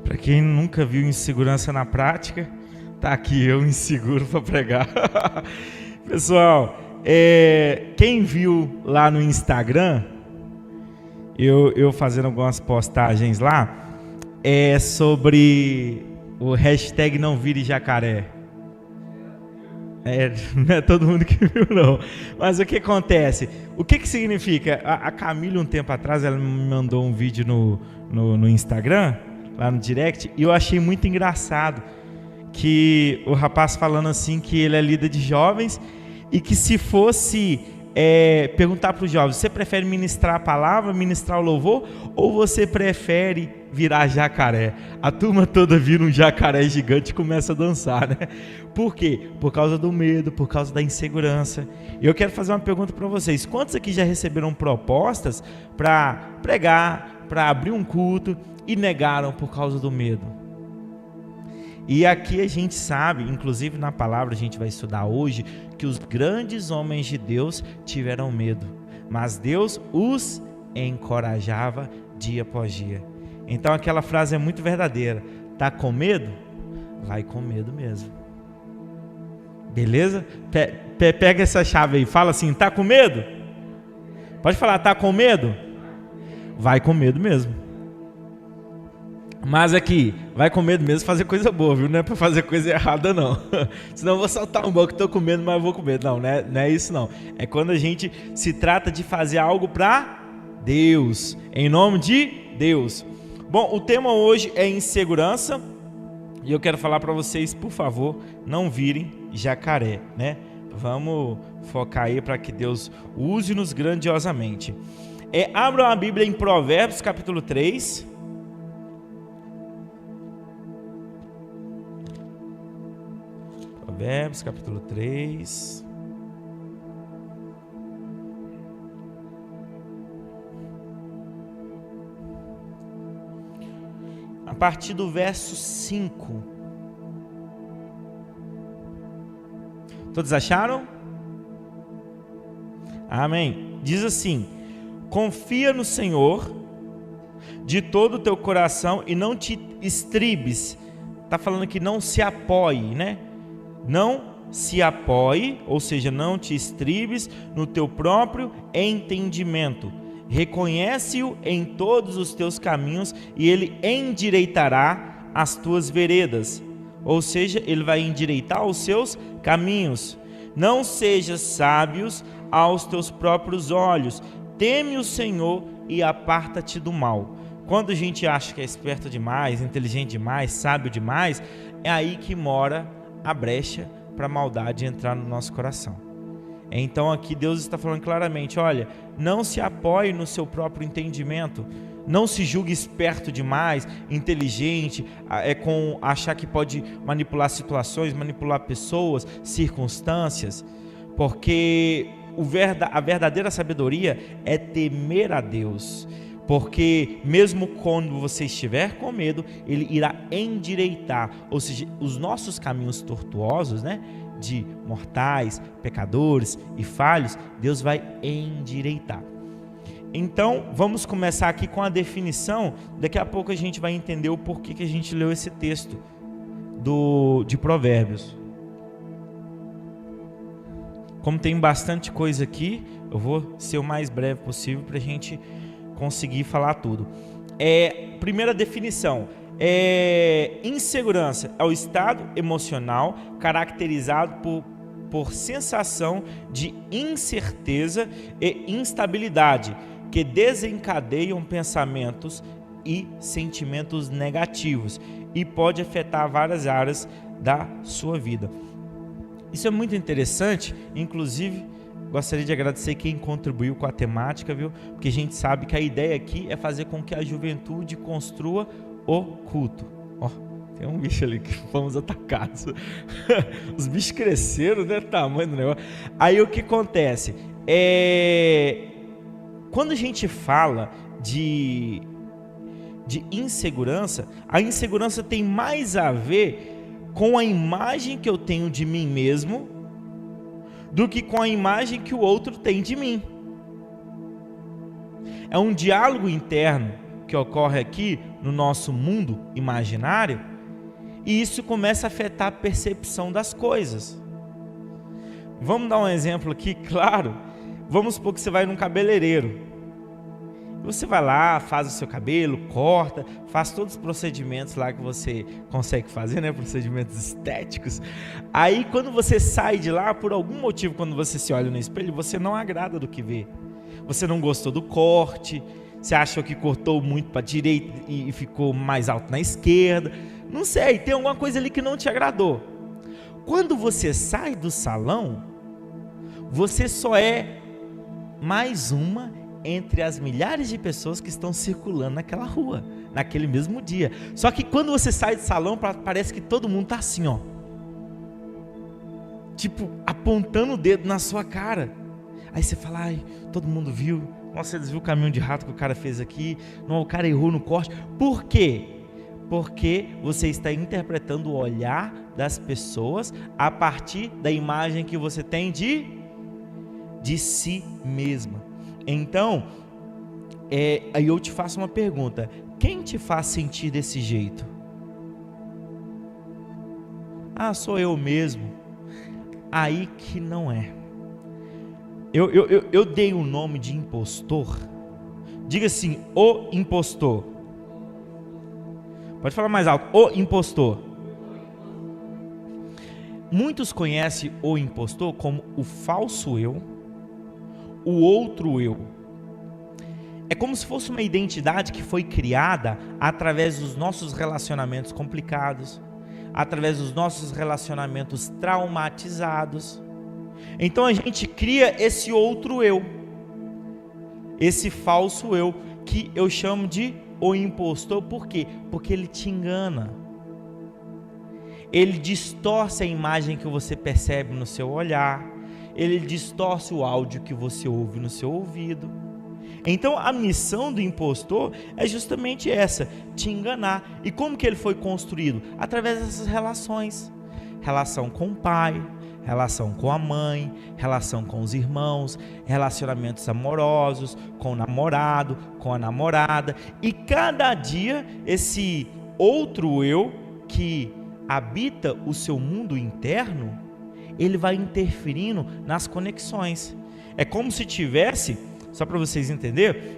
Para quem nunca viu insegurança na prática, tá aqui eu inseguro para pregar. Pessoal, quem viu lá no Instagram, eu fazendo algumas postagens lá, sobre o hashtag não vire jacaré. Não é todo mundo que viu, não. Mas o que acontece? O que significa? A Camila, um tempo atrás, ela me mandou um vídeo no Instagram, lá no direct, e eu achei muito engraçado que o rapaz falando assim que ele é líder de jovens e que se fosse perguntar para os jovens, você prefere ministrar a palavra, ministrar o louvor, ou você prefere virar jacaré? A turma toda vira um jacaré gigante e começa a dançar, né? Por quê? Por causa do medo, por causa da insegurança. E eu quero fazer uma pergunta para vocês: quantos aqui já receberam propostas para pregar, para abrir um culto e negaram por causa do medo? E aqui a gente sabe, inclusive na palavra a gente vai estudar hoje, que os grandes homens de Deus tiveram medo, mas Deus os encorajava dia após dia. Então aquela frase é muito verdadeira: tá com medo? Vai com medo mesmo. Beleza? Pega essa chave aí, fala assim: tá com medo? Pode falar, tá com medo? Vai com medo mesmo. Mas aqui, vai com medo mesmo fazer coisa boa, viu? Não é pra fazer coisa errada, não. Senão eu vou saltar um banco, tô com medo, mas eu vou com medo. Não é isso não. É quando a gente se trata de fazer algo pra Deus, em nome de Deus. Bom, o tema hoje é insegurança, e eu quero falar para vocês, por favor, não virem jacaré, né? Vamos focar aí para que Deus use-nos grandiosamente. Abram a Bíblia em Provérbios capítulo 3. Provérbios capítulo 3. A partir do verso 5. Todos acharam? Amém. Diz assim: confia no Senhor de todo o teu coração e não te estribes. Está falando que não se apoie, né? Não se apoie, ou seja, não te estribes no teu próprio entendimento. Reconhece-o em todos os teus caminhos e ele endireitará as tuas veredas. Ou seja, ele vai endireitar os seus caminhos. Não sejas sábios aos teus próprios olhos. Teme o Senhor e aparta-te do mal. Quando a gente acha que é esperto demais, inteligente demais, sábio demais, é aí que mora a brecha para a maldade entrar no nosso coração. Então aqui Deus está falando claramente: olha, não se apoie no seu próprio entendimento, não se julgue esperto demais, inteligente, com achar que pode manipular situações, manipular pessoas, circunstâncias, porque a verdadeira sabedoria é temer a Deus. Porque mesmo quando você estiver com medo, Ele irá endireitar, ou seja, os nossos caminhos tortuosos, né, de mortais, pecadores e falhos, Deus vai endireitar. Então, vamos começar aqui com a definição. Daqui a pouco a gente vai entender o porquê que a gente leu esse texto de Provérbios. Como tem bastante coisa aqui, eu vou ser o mais breve possível para a gente conseguir falar tudo. Primeira definição: insegurança é o estado emocional caracterizado por sensação de incerteza e instabilidade que desencadeiam pensamentos e sentimentos negativos e pode afetar várias áreas da sua vida. Isso é muito interessante, inclusive gostaria de agradecer quem contribuiu com a temática, viu? Porque a gente sabe que a ideia aqui é fazer com que a juventude construa o culto. Ó, tem um bicho ali que fomos atacados. Os bichos cresceram, né? Tamanho do negócio. Aí o que acontece? Quando a gente fala de insegurança, a insegurança tem mais a ver com a imagem que eu tenho de mim mesmo do que com a imagem que o outro tem de mim. É um diálogo interno que ocorre aqui no nosso mundo imaginário, e isso começa a afetar a percepção das coisas. Vamos dar um exemplo aqui, claro. Vamos supor que você vai num cabeleireiro. Você vai lá, faz o seu cabelo, corta, faz todos os procedimentos lá que você consegue fazer, né? Procedimentos estéticos. Aí quando você sai de lá, por algum motivo, quando você se olha no espelho, você não agrada do que vê. Você não gostou do corte, você achou que cortou muito para a direita e ficou mais alto na esquerda. Não sei, tem alguma coisa ali que não te agradou. Quando você sai do salão, você só é mais uma entre as milhares de pessoas que estão circulando naquela rua, naquele mesmo dia. Só que quando você sai do salão, parece que todo mundo tá assim, ó, tipo, apontando o dedo na sua cara. Aí você fala, ai, todo mundo viu, nossa, eles viram o caminho de rato que o cara fez aqui, não, o cara errou no corte. Por quê? Porque você está interpretando o olhar das pessoas a partir da imagem que você tem de si mesma. Então, aí eu te faço uma pergunta: quem te faz sentir desse jeito? Ah, sou eu mesmo. Aí que não é. Eu dei o nome de impostor. Diga assim, o impostor. Pode falar mais alto, o impostor. Muitos conhecem o impostor como o falso eu, o outro eu. É como se fosse uma identidade que foi criada através dos nossos relacionamentos complicados, através dos nossos relacionamentos traumatizados. Então a gente cria esse outro eu, esse falso eu, que eu chamo de o impostor. Por quê? Porque ele te engana. Ele distorce a imagem que você percebe no seu olhar. Ele distorce o áudio que você ouve no seu ouvido. Então a missão do impostor é justamente essa, te enganar. E como que ele foi construído? Através dessas relações. Relação com o pai, relação com a mãe, relação com os irmãos, relacionamentos amorosos, com o namorado, com a namorada. E cada dia esse outro eu que habita o seu mundo interno, ele vai interferindo nas conexões. É como se tivesse, só para vocês entenderem,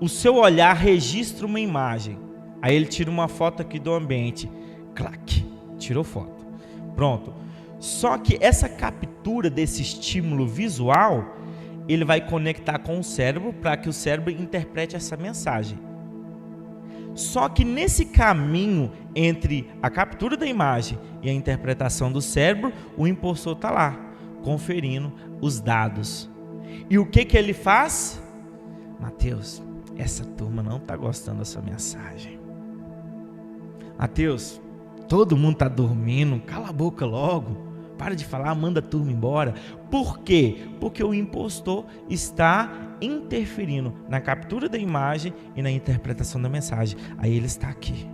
o seu olhar registra uma imagem. Aí ele tira uma foto aqui do ambiente. Clac, tirou foto. Pronto. Só que essa captura desse estímulo visual, ele vai conectar com o cérebro para que o cérebro interprete essa mensagem. Só que nesse caminho entre a captura da imagem e a interpretação do cérebro, o impostor está lá, conferindo os dados. E o que ele faz? Mateus, essa turma não está gostando dessa mensagem. Mateus, todo mundo está dormindo, cala a boca logo. Para de falar, manda a turma embora. Por quê? Porque o impostor está interferindo na captura da imagem e na interpretação da mensagem. Aí ele está aqui.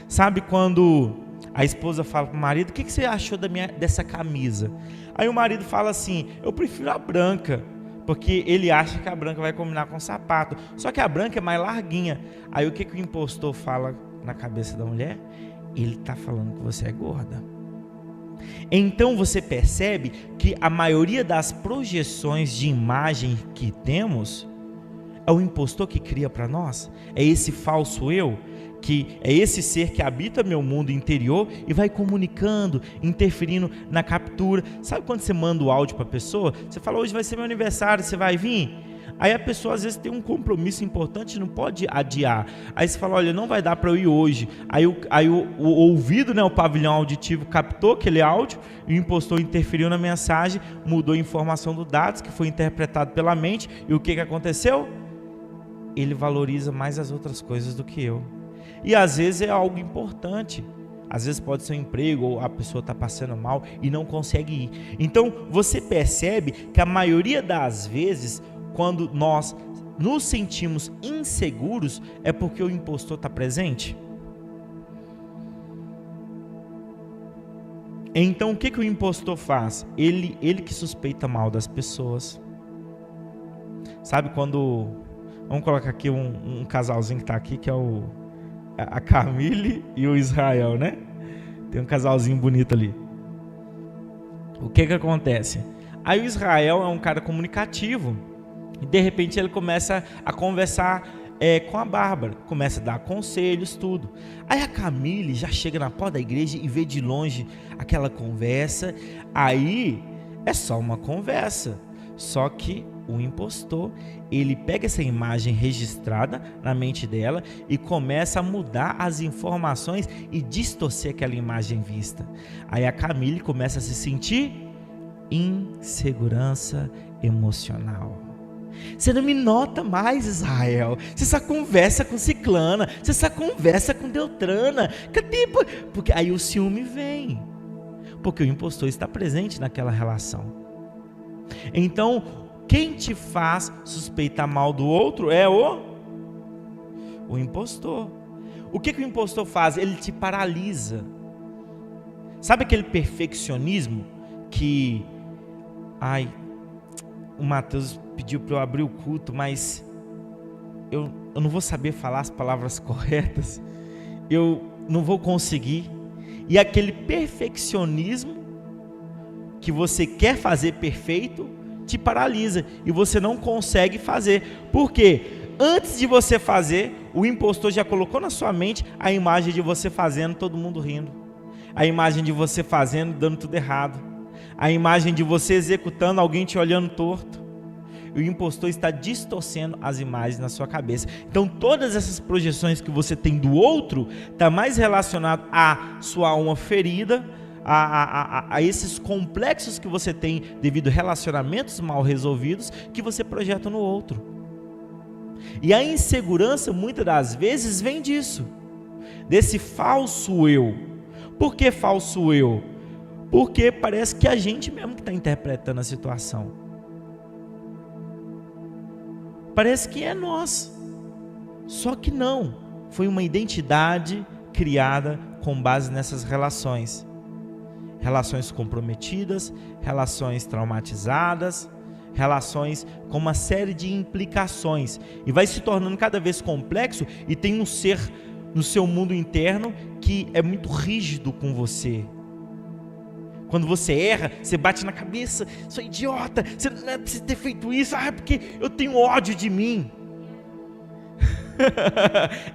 Sabe quando a esposa fala para o marido, o que você achou dessa camisa? Aí o marido fala assim, eu prefiro a branca, porque ele acha que a branca vai combinar com o sapato. Só que a branca é mais larguinha. Aí o que o impostor fala na cabeça da mulher? Ele está falando que você é gorda. Então você percebe que a maioria das projeções de imagem que temos é o impostor que cria para nós. É esse falso eu, que é esse ser que habita meu mundo interior e vai comunicando, interferindo na captura. Sabe quando você manda o áudio para a pessoa? Você fala, hoje vai ser meu aniversário, você vai vir? Aí a pessoa às vezes tem um compromisso importante, não pode adiar. Aí você fala, olha, não vai dar para eu ir hoje. Aí o ouvido, né, o pavilhão auditivo captou aquele áudio e o impostor interferiu na mensagem, mudou a informação dos dados que foi interpretado pela mente. E o que aconteceu? Ele valoriza mais as outras coisas do que eu. E às vezes é algo importante. Às vezes pode ser um emprego ou a pessoa está passando mal e não consegue ir. Então você percebe que a maioria das vezes, quando nós nos sentimos inseguros, é porque o impostor está presente. Então o que o impostor faz? Ele que suspeita mal das pessoas. Sabe quando Vamos colocar aqui um casalzinho que está aqui, que é a Camille e o Israel, né? Tem um casalzinho bonito ali. O que acontece? Aí o Israel é um cara comunicativo e de repente ele começa a conversar com a Bárbara, começa a dar conselhos, tudo. Aí a Camille já chega na porta da igreja e vê de longe aquela conversa. Aí é só uma conversa, só que o impostor, ele pega essa imagem registrada na mente dela e começa a mudar as informações e distorcer aquela imagem vista. Aí a Camille começa a se sentir insegurança emocional. Você não me nota mais, Israel. Você só conversa com ciclana, você só conversa com Beltrana. Cadê? Porque aí o ciúme vem, porque o impostor está presente naquela relação. Então, quem te faz suspeitar mal do outro é o impostor. O que o impostor faz? Ele te paralisa. Sabe aquele perfeccionismo que... o Mateus pediu para eu abrir o culto, mas eu não vou saber falar as palavras corretas, eu não vou conseguir. E aquele perfeccionismo que você quer fazer perfeito te paralisa e você não consegue fazer. Por quê? Antes de você fazer, o impostor já colocou na sua mente a imagem de você fazendo, todo mundo rindo, a imagem de você fazendo, dando tudo errado, a imagem de você executando, alguém te olhando torto. E o impostor está distorcendo as imagens na sua cabeça. Então todas essas projeções que você tem do outro está mais relacionado à sua alma ferida, a esses complexos que você tem devido a relacionamentos mal resolvidos que você projeta no outro. E a insegurança muitas das vezes vem disso, desse falso eu. Por que falso eu? Porque parece que a gente mesmo que está interpretando a situação. Parece que é nós, só que não, foi uma identidade criada com base nessas relações comprometidas, relações traumatizadas, relações com uma série de implicações, e vai se tornando cada vez complexo, e tem um ser no seu mundo interno que é muito rígido com você. Quando você erra, você bate na cabeça, sou idiota, você não é preciso ter feito isso, porque eu tenho ódio de mim.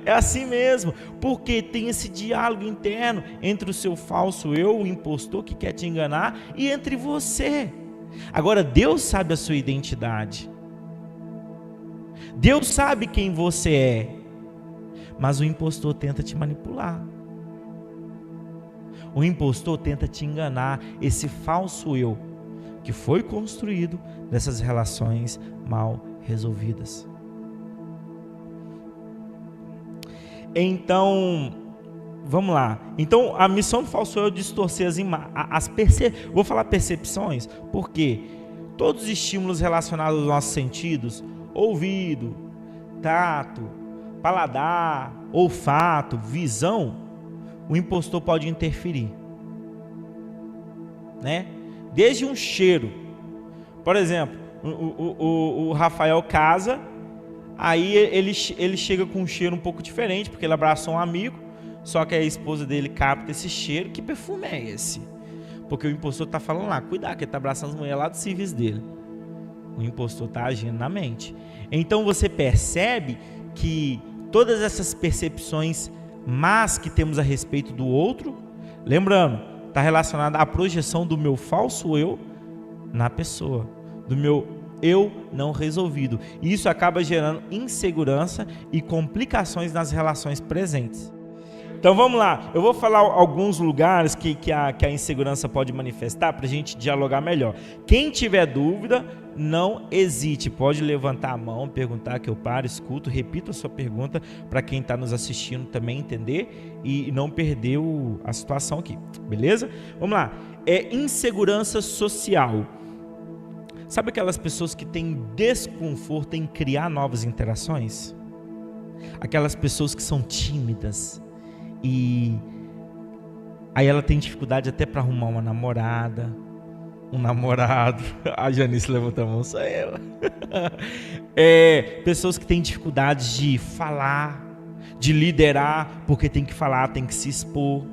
É assim mesmo, porque tem esse diálogo interno entre o seu falso eu, o impostor que quer te enganar, e entre você. Agora, Deus sabe a sua identidade, Deus sabe quem você é, mas o impostor tenta te manipular. O impostor tenta te enganar, esse falso eu que foi construído nessas relações mal resolvidas. Então, vamos lá. Então, a missão do falso eu é distorcer vou falar percepções, porque todos os estímulos relacionados aos nossos sentidos, ouvido, tato, paladar, olfato, visão, o impostor pode interferir, né? Desde um cheiro, por exemplo, o Rafael casa, aí ele chega com um cheiro um pouco diferente, porque ele abraçou um amigo, só que a esposa dele capta esse cheiro. Que perfume é esse? Porque o impostor está falando lá, cuidado, que ele está abraçando as mulheres lá do serviço dele. O impostor está agindo na mente. Então você percebe que todas essas percepções mas que temos a respeito do outro, lembrando, está relacionada à projeção do meu falso eu na pessoa, do meu eu não resolvido. E isso acaba gerando insegurança e complicações nas relações presentes. Então vamos lá, eu vou falar alguns lugares que a insegurança pode manifestar para a gente dialogar melhor. Quem tiver dúvida, não hesite, pode levantar a mão, perguntar que eu paro, escuto, repito a sua pergunta para quem está nos assistindo também entender e não perder a situação aqui, beleza? Vamos lá, insegurança social. Sabe aquelas pessoas que têm desconforto em criar novas interações? Aquelas pessoas que são tímidas, e aí ela tem dificuldade até para arrumar uma namorada, um namorado. A Janice levantou a mão, sou eu. Pessoas que têm dificuldades de falar, de liderar, porque tem que falar, tem que se expor.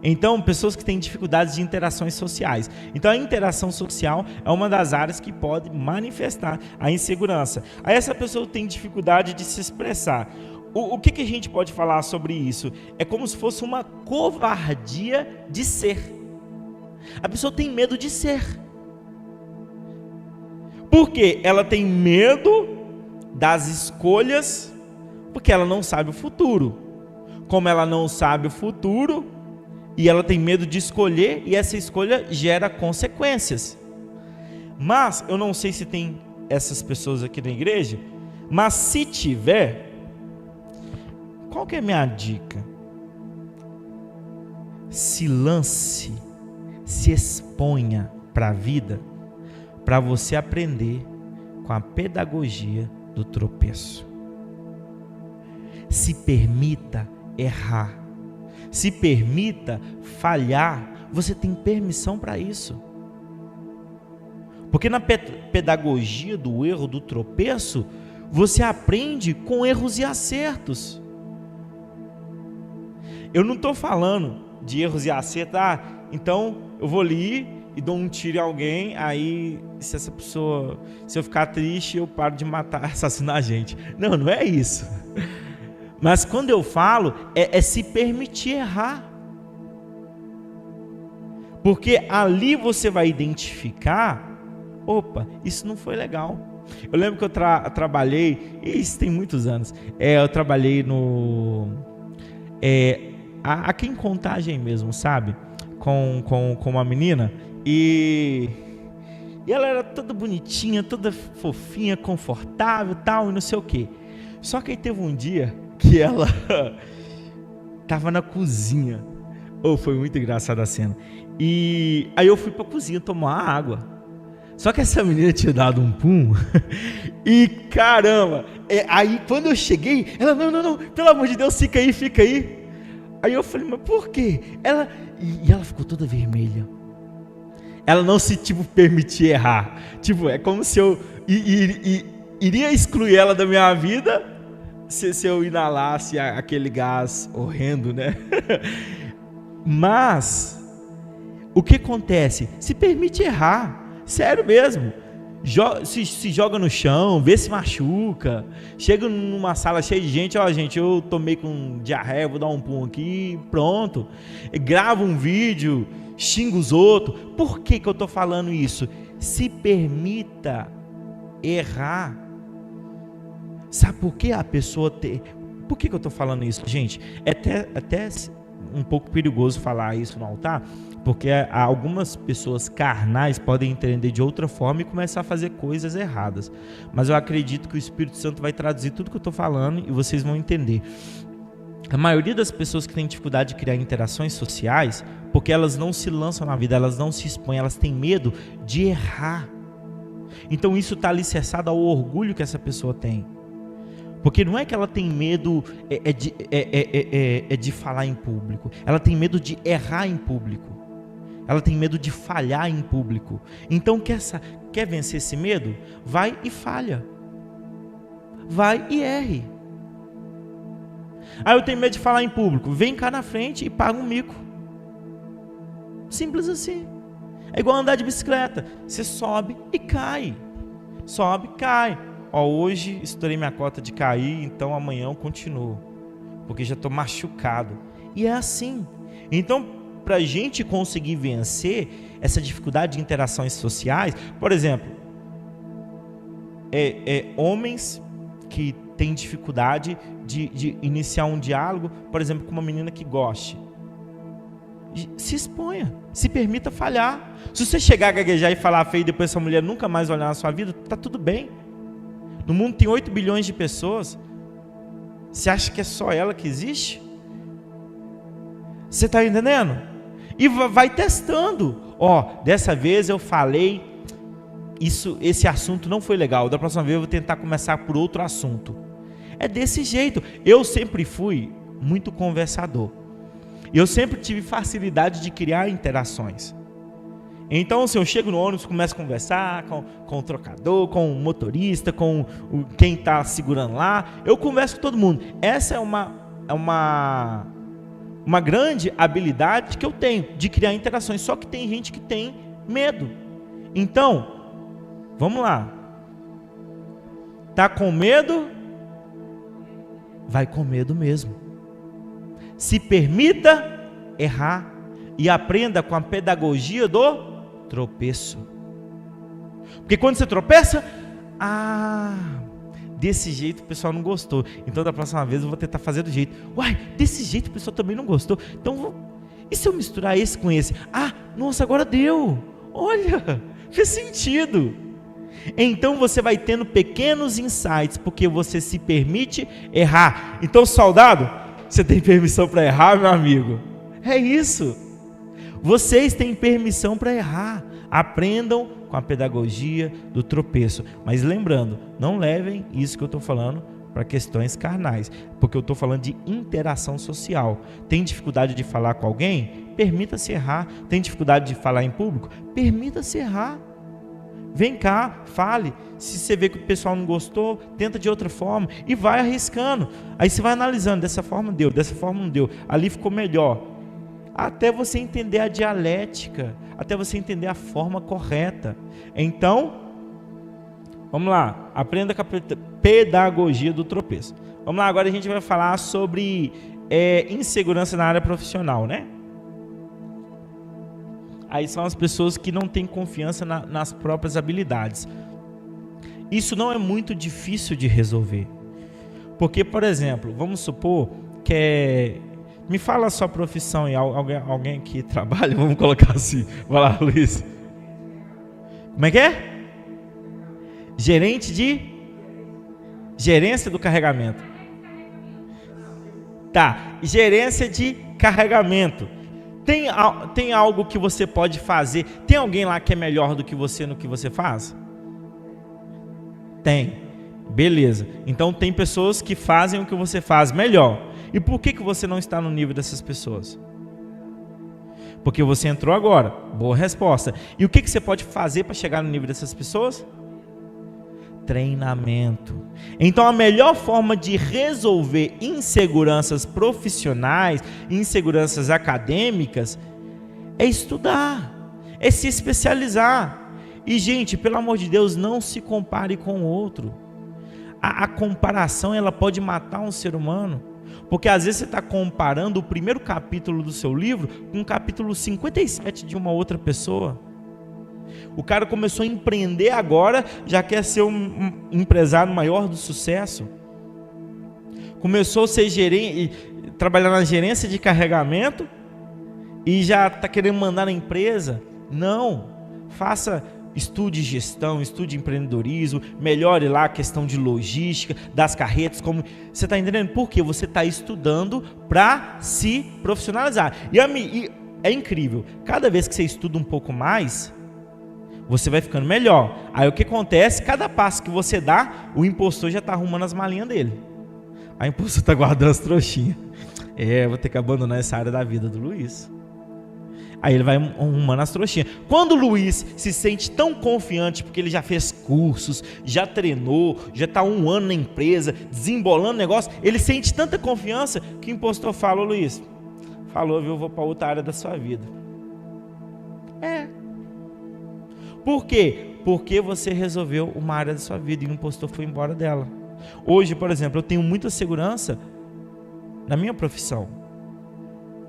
Então, pessoas que têm dificuldades de interações sociais. Então, a interação social é uma das áreas que pode manifestar a insegurança. Aí essa pessoa tem dificuldade de se expressar. O que a gente pode falar sobre isso? É como se fosse uma covardia de ser. A pessoa tem medo de ser. Por quê? Ela tem medo das escolhas, porque ela não sabe o futuro. Como ela não sabe o futuro, e ela tem medo de escolher, e essa escolha gera consequências. Mas, eu não sei se tem essas pessoas aqui na igreja, mas se tiver, qual que é a minha dica? Se lance, se exponha para a vida, para você aprender com a pedagogia do tropeço. Se permita errar. Se permita falhar, você tem permissão para isso. Porque na pedagogia do erro, do tropeço, você aprende com erros e acertos. Eu não estou falando de erros e acertos, então eu vou ali e dou um tiro em alguém, aí se eu ficar triste, eu paro de matar, assassinar a gente. Não, não é isso. Mas quando eu falo, é se permitir errar. Porque ali você vai identificar, opa, isso não foi legal. Eu lembro que eu trabalhei, isso tem muitos anos, eu trabalhei aqui em Contagem mesmo, sabe? Com uma menina, e ela era toda bonitinha, toda fofinha, confortável, tal, e não sei o quê. Só que aí teve um dia que ela tava na cozinha. Foi muito engraçada a cena. E aí eu fui pra cozinha tomar água. Só que essa menina tinha dado um pum. E caramba, aí quando eu cheguei, ela, não, pelo amor de Deus, fica aí. Aí eu falei, mas por quê? E ela ficou toda vermelha. Ela não se, permitia errar. É como se eu iria excluir ela da minha vida se eu inalasse aquele gás horrendo, né? Mas o que acontece? Se permite errar, sério mesmo. Se joga no chão, vê se machuca. Chega numa sala cheia de gente, gente, eu tomei com diarreia, vou dar um pum aqui, pronto. Grava um vídeo, xinga os outros. Por que eu estou falando isso? Se permita errar. Sabe por que a pessoa Por que eu estou falando isso, gente? É até um pouco perigoso falar isso no altar, porque algumas pessoas carnais podem entender de outra forma e começar a fazer coisas erradas. Mas eu acredito que o Espírito Santo vai traduzir tudo que eu estou falando e vocês vão entender. A maioria das pessoas que tem dificuldade de criar interações sociais, porque elas não se lançam na vida, elas não se expõem, elas têm medo de errar. Então isso está alicerçado ao orgulho que essa pessoa tem. Porque não é que ela tem medo de falar em público. Ela tem medo de errar em público. Ela tem medo de falhar em público. Então quer vencer esse medo? Vai e falha. Vai e erre. Eu tenho medo de falar em público. Vem cá na frente e paga um mico. Simples assim. É igual andar de bicicleta. Você sobe e cai. Sobe e cai. Hoje estourei minha cota de cair, então amanhã eu continuo, porque já estou machucado. E é assim. Então, para a gente conseguir vencer essa dificuldade de interações sociais, por exemplo, homens que têm dificuldade de iniciar um diálogo, por exemplo, com uma menina que goste. Se exponha, se permita falhar. Se você chegar a gaguejar e falar feio e depois essa mulher nunca mais olhar na sua vida, está tudo bem. No mundo tem 8 bilhões de pessoas. Você acha que é só ela que existe? Você está entendendo? E vai testando. Dessa vez eu falei, esse assunto não foi legal. Da próxima vez eu vou tentar começar por outro assunto. É desse jeito. Eu sempre fui muito conversador. Eu sempre tive facilidade de criar interações. Então, se eu chego no ônibus, começo a conversar com o trocador, com o motorista, com quem está segurando lá, eu converso com todo mundo. Essa é uma grande habilidade que eu tenho, de criar interações, só que tem gente que tem medo. Então, vamos lá. Tá com medo? Vai com medo mesmo. Se permita errar e aprenda com a pedagogia do tropeço. Porque quando você tropeça, desse jeito o pessoal não gostou, então da próxima vez eu vou tentar fazer do jeito. Uai, desse jeito o pessoal também não gostou, então e se eu misturar esse com esse? Nossa, agora deu, olha, fez sentido. Então você vai tendo pequenos insights, porque você se permite errar. Então, soldado, você tem permissão para errar, meu amigo? É isso. Vocês têm permissão para errar. Aprendam com a pedagogia do tropeço. Mas lembrando, não levem isso que eu estou falando para questões carnais, porque eu estou falando de interação social. Tem dificuldade de falar com alguém? Permita-se errar. Tem dificuldade de falar em público? Permita-se errar. Vem cá, fale. Se você vê que o pessoal não gostou, tenta de outra forma e vai arriscando. Aí você vai analisando, dessa forma deu, dessa forma não deu, ali ficou melhor. Até você entender a dialética, até você entender a forma correta. Então, vamos lá, aprenda com a pedagogia do tropeço. Vamos lá, agora a gente vai falar sobre insegurança na área profissional, né? Aí são as pessoas que não têm confiança nas próprias habilidades. Isso não é muito difícil de resolver. Porque, por exemplo, vamos supor que me fala a sua profissão e alguém que trabalha, vamos colocar assim. Vai lá, Luiz. Como é que é? Gerência do carregamento. Tá, gerência de carregamento. Tem algo que você pode fazer? Tem alguém lá que é melhor do que você no que você faz? Tem. Beleza. Então tem pessoas que fazem o que você faz melhor. E por que você não está no nível dessas pessoas? Porque você entrou agora. Boa resposta. E o que você pode fazer para chegar no nível dessas pessoas? Treinamento. Então a melhor forma de resolver inseguranças profissionais, inseguranças acadêmicas, é estudar, é se especializar. E gente, pelo amor de Deus, não se compare com o outro. A comparação, ela pode matar um ser humano, porque às vezes você está comparando o primeiro capítulo do seu livro com o capítulo 57 de uma outra pessoa. O cara começou a empreender agora, já quer ser um empresário maior do sucesso. Começou a ser trabalhar na gerência de carregamento e já está querendo mandar na empresa. Não, estude gestão, estude empreendedorismo, melhore lá a questão de logística, das carretas, como você está entendendo? Porque você está estudando para se profissionalizar. E é incrível, cada vez que você estuda um pouco mais, você vai ficando melhor. Aí o que acontece? Cada passo que você dá, o impostor já está arrumando as malinhas dele. A impostor está guardando as trouxinhas. Vou ter que abandonar essa área da vida do Luiz. Aí ele vai arrumando as trouxinhas. Quando o Luiz se sente tão confiante, porque ele já fez cursos, já treinou, já está 1 ano na empresa, desembolando negócio, ele sente tanta confiança que o impostor fala: ô Luiz, falou, viu, eu vou para outra área da sua vida. Por quê? Porque você resolveu uma área da sua vida e o impostor foi embora dela. Hoje, por exemplo, eu tenho muita segurança na minha profissão.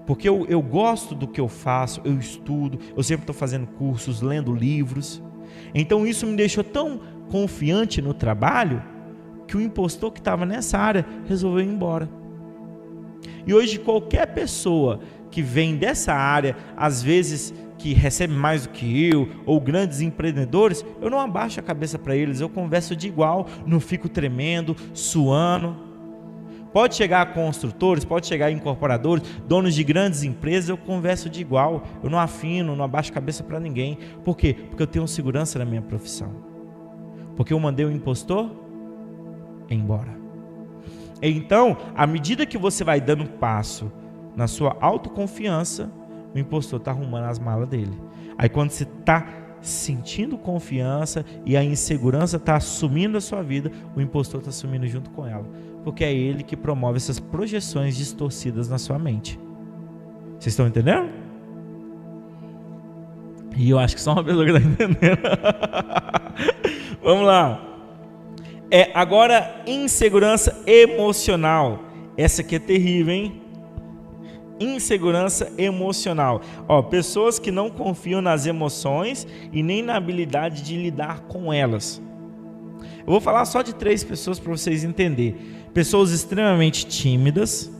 Porque eu gosto do que eu faço, eu estudo, eu sempre estou fazendo cursos, lendo livros. Então isso me deixou tão confiante no trabalho que o impostor que estava nessa área resolveu ir embora. E hoje qualquer pessoa que vem dessa área, às vezes que recebe mais do que eu, ou grandes empreendedores, eu não abaixo a cabeça para eles, eu converso de igual, não fico tremendo, suando. Pode chegar a construtores, pode chegar a incorporadores, donos de grandes empresas, eu converso de igual, eu não afino, não abaixo a cabeça para ninguém. Por quê? Porque eu tenho segurança na minha profissão. Porque eu mandei o impostor embora. Então, à medida que você vai dando passo na sua autoconfiança, o impostor está arrumando as malas dele. Aí quando você está sentindo confiança e a insegurança está assumindo a sua vida, o impostor está assumindo junto com ela. Porque é ele que promove essas projeções distorcidas na sua mente. Vocês estão entendendo? E eu acho que só uma pessoa que está entendendo. Vamos lá. Agora, insegurança emocional. Essa aqui é terrível, hein? Insegurança emocional. Pessoas que não confiam nas emoções e nem na habilidade de lidar com elas. Eu vou falar só de 3 pessoas para vocês entenderem. Pessoas extremamente tímidas,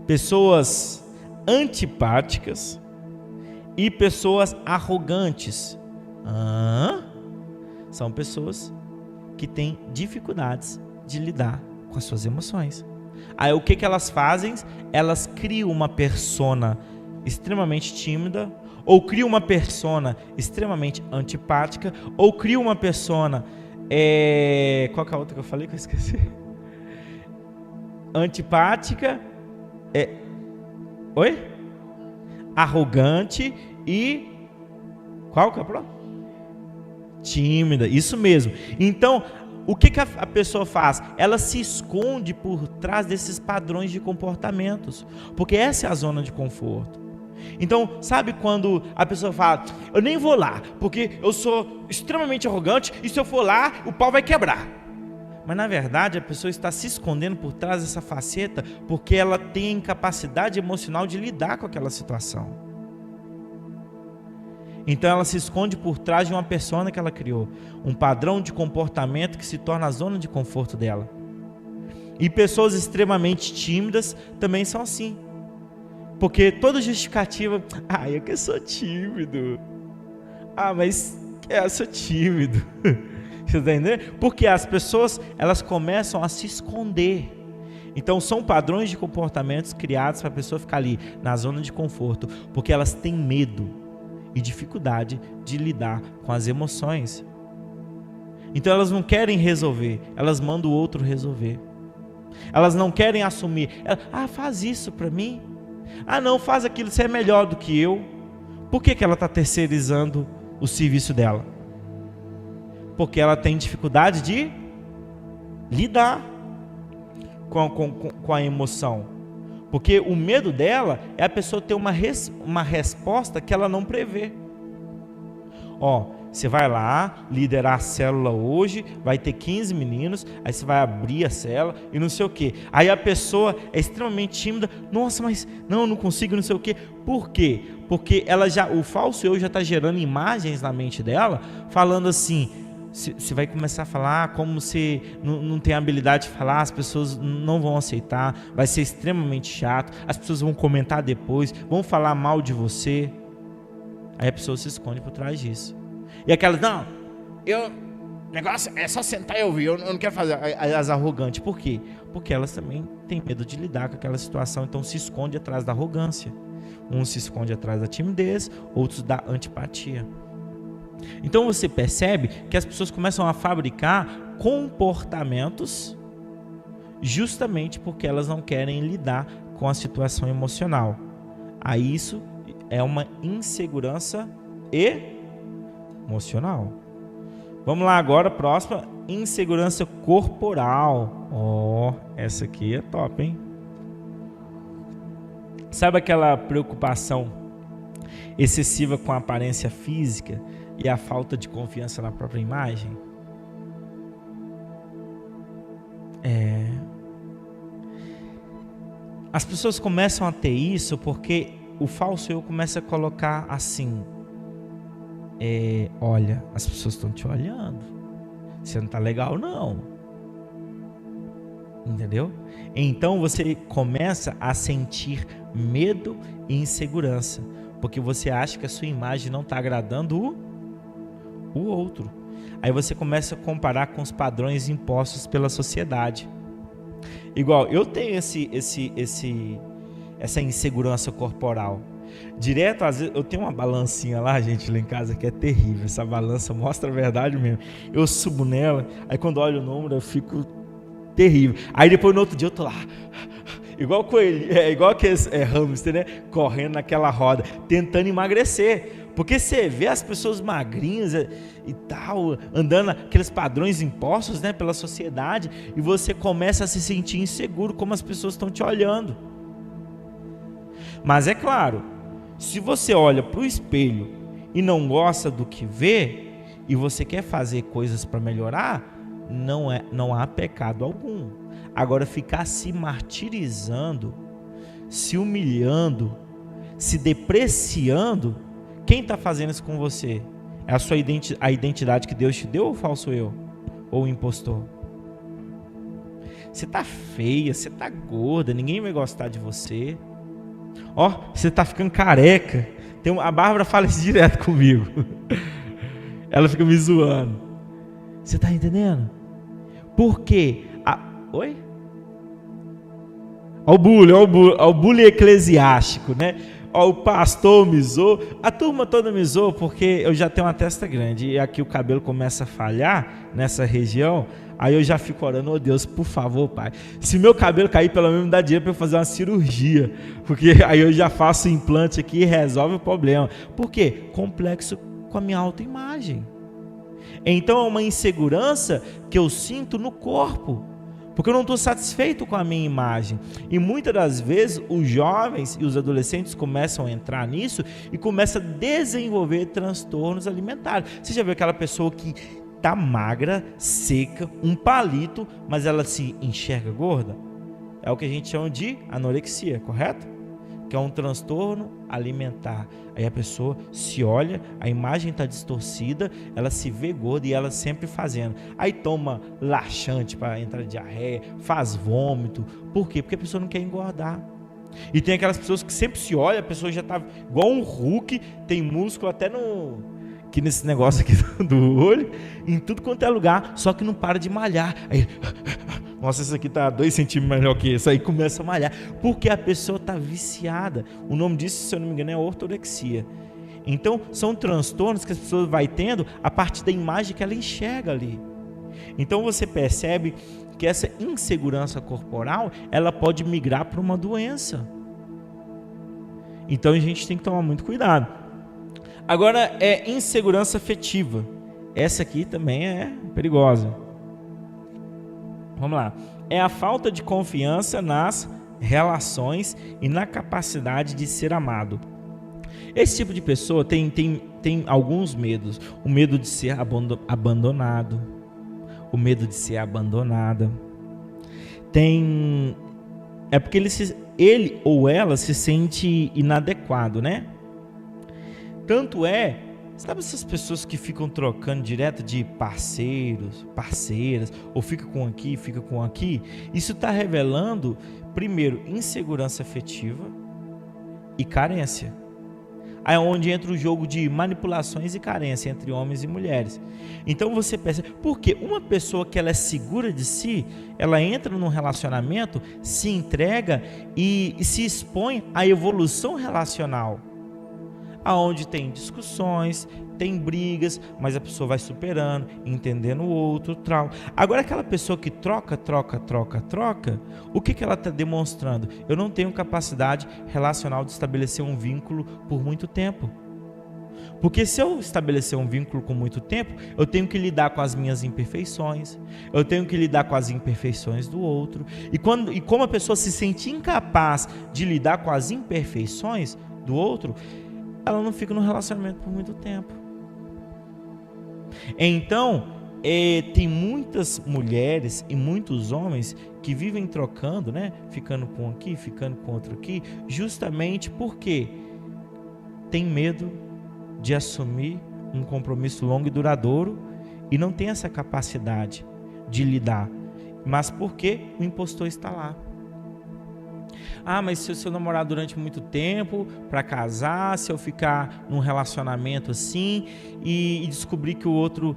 pessoas antipáticas e pessoas arrogantes. São pessoas que têm dificuldades de lidar com as suas emoções. Aí o que elas fazem? Elas criam uma persona extremamente tímida, ou criam uma persona extremamente antipática, ou criam uma persona... Qual que é a outra que eu falei que eu esqueci? Antipática, arrogante e... Qual que é a próxima? Tímida, isso mesmo. Então, o que a pessoa faz? Ela se esconde por trás desses padrões de comportamentos, porque essa é a zona de conforto. Então, sabe quando a pessoa fala, eu nem vou lá, porque eu sou extremamente arrogante e se eu for lá, o pau vai quebrar. Mas na verdade a pessoa está se escondendo por trás dessa faceta, porque ela tem a incapacidade emocional de lidar com aquela situação. Então ela se esconde por trás de uma persona que ela criou, um padrão de comportamento que se torna a zona de conforto dela. E pessoas extremamente tímidas também são assim, porque toda justificativa, eu que sou tímido, mas eu sou tímido, você está entendendo? Porque as pessoas, elas começam a se esconder. Então são padrões de comportamentos criados para a pessoa ficar ali na zona de conforto, porque elas têm medo e dificuldade de lidar com as emoções. Então elas não querem resolver, elas mandam o outro resolver. Elas não querem assumir. Faz isso para mim. Não, faz aquilo, você é melhor do que eu. Por que ela está terceirizando o serviço dela? Porque ela tem dificuldade de lidar com a emoção. Porque o medo dela é a pessoa ter uma resposta que ela não prevê. Você vai lá, liderar a célula hoje, vai ter 15 meninos, aí você vai abrir a célula e não sei o quê. Aí a pessoa é extremamente tímida, nossa, mas não consigo, não sei o quê. Por quê? Porque o falso eu já está gerando imagens na mente dela, falando assim, você vai começar a falar como você não tem a habilidade de falar, as pessoas não vão aceitar, vai ser extremamente chato, as pessoas vão comentar depois, vão falar mal de você. Aí a pessoa se esconde por trás disso. E aquelas, negócio é só sentar e ouvir, eu não quero fazer. As arrogantes, por quê? Porque elas também têm medo de lidar com aquela situação, então se esconde atrás da arrogância. Um se esconde atrás da timidez, outros da antipatia. Então você percebe que as pessoas começam a fabricar comportamentos justamente porque elas não querem lidar com a situação emocional. Aí isso é uma insegurança emocional. Vamos lá agora, próxima, insegurança corporal. Essa aqui é top, hein? Sabe aquela preocupação excessiva com a aparência física e a falta de confiança na própria imagem? As pessoas começam a ter isso porque o falso eu começa a colocar assim, olha, as pessoas estão te olhando, você não está legal não, entendeu? Então você começa a sentir medo e insegurança, porque você acha que a sua imagem não está agradando o outro. Aí você começa a comparar com os padrões impostos pela sociedade. Igual, eu tenho essa insegurança corporal. Direto, às vezes, eu tenho uma balancinha lá, gente, lá em casa, que é terrível. Essa balança mostra a verdade mesmo. Eu subo nela, aí quando olho o número, eu fico terrível. Aí depois no outro dia eu tô lá, igual coelho, igual aqueles hamster, né? Correndo naquela roda, tentando emagrecer. Porque você vê as pessoas magrinhas e tal, andando aqueles padrões impostos, né, pela sociedade, e você começa a se sentir inseguro, como as pessoas estão te olhando. Mas é claro, se você olha para o espelho e não gosta do que vê, e você quer fazer coisas para melhorar, não há pecado algum. Agora, ficar se martirizando, se humilhando, se depreciando, quem está fazendo isso com você? É a identidade que Deus te deu, ou o falso eu? Ou o impostor? Você está feia, você está gorda, ninguém vai gostar de você. Você está ficando careca. A Bárbara fala isso direto comigo. Ela fica me zoando. Você está entendendo? Por quê? Oi? Olha o bullying eclesiástico, né? O pastor me zoou, a turma toda me zoou, porque eu já tenho uma testa grande e aqui o cabelo começa a falhar nessa região. Aí eu já fico orando, oh Deus, por favor, Pai, se meu cabelo cair, pelo menos me dá dinheiro para eu fazer uma cirurgia, porque aí eu já faço implante aqui e resolve o problema. Por quê? Complexo com a minha autoimagem. Então é uma insegurança que eu sinto no corpo, porque eu não estou satisfeito com a minha imagem. E muitas das vezes os jovens e os adolescentes começam a entrar nisso e começam a desenvolver transtornos alimentares. Você já viu aquela pessoa que está magra, seca, um palito, mas ela se enxerga gorda? É o que a gente chama de anorexia, correto? Que é um transtorno alimentar. Aí a pessoa se olha, a imagem está distorcida, ela se vê gorda e ela sempre fazendo. Aí toma laxante para entrar em diarreia, faz vômito. Por quê? Porque a pessoa não quer engordar. E tem aquelas pessoas que sempre se olha, a pessoa já está igual um Hulk, tem músculo até aqui nesse negócio aqui do olho, em tudo quanto é lugar, só que não para de malhar. Aí, nossa, isso aqui está 2 centímetros melhor que isso. Aí começa a malhar, porque a pessoa está viciada. O nome disso, se eu não me engano, é ortorexia. Então, são transtornos que as pessoas vão tendo a partir da imagem que ela enxerga ali. Então, você percebe que essa insegurança corporal, ela pode migrar para uma doença. Então, a gente tem que tomar muito cuidado. Agora, é insegurança afetiva. Essa aqui também é perigosa. Vamos lá. É a falta de confiança nas relações e na capacidade de ser amado. Esse tipo de pessoa tem alguns medos. O medo de ser abandonado. O medo de ser abandonada. É porque ele ou ela se sente inadequado, né? Tanto sabe essas pessoas que ficam trocando direto de parceiras, ou fica com aqui? Isso está revelando, primeiro, insegurança afetiva e carência. Aí é onde entra o jogo de manipulações e carência entre homens e mulheres. Então você percebe, porque uma pessoa que ela é segura de si, ela entra num relacionamento, se entrega e se expõe à evolução relacional. Aonde tem discussões, tem brigas, mas a pessoa vai superando, entendendo o outro, tal. Agora aquela pessoa que troca, o que ela está demonstrando? Eu não tenho capacidade relacional de estabelecer um vínculo por muito tempo. Porque se eu estabelecer um vínculo com muito tempo, eu tenho que lidar com as minhas imperfeições, eu tenho que lidar com as imperfeições do outro. E como a pessoa se sente incapaz de lidar com as imperfeições do outro, ela não fica no relacionamento por muito tempo. Então, tem muitas mulheres e muitos homens que vivem trocando, né? Ficando com um aqui, ficando com outro aqui, justamente porque tem medo de assumir um compromisso longo e duradouro e não tem essa capacidade de lidar. Mas porque o impostor está lá. Mas se eu namorar durante muito tempo para casar, se eu ficar num relacionamento assim e descobrir que o outro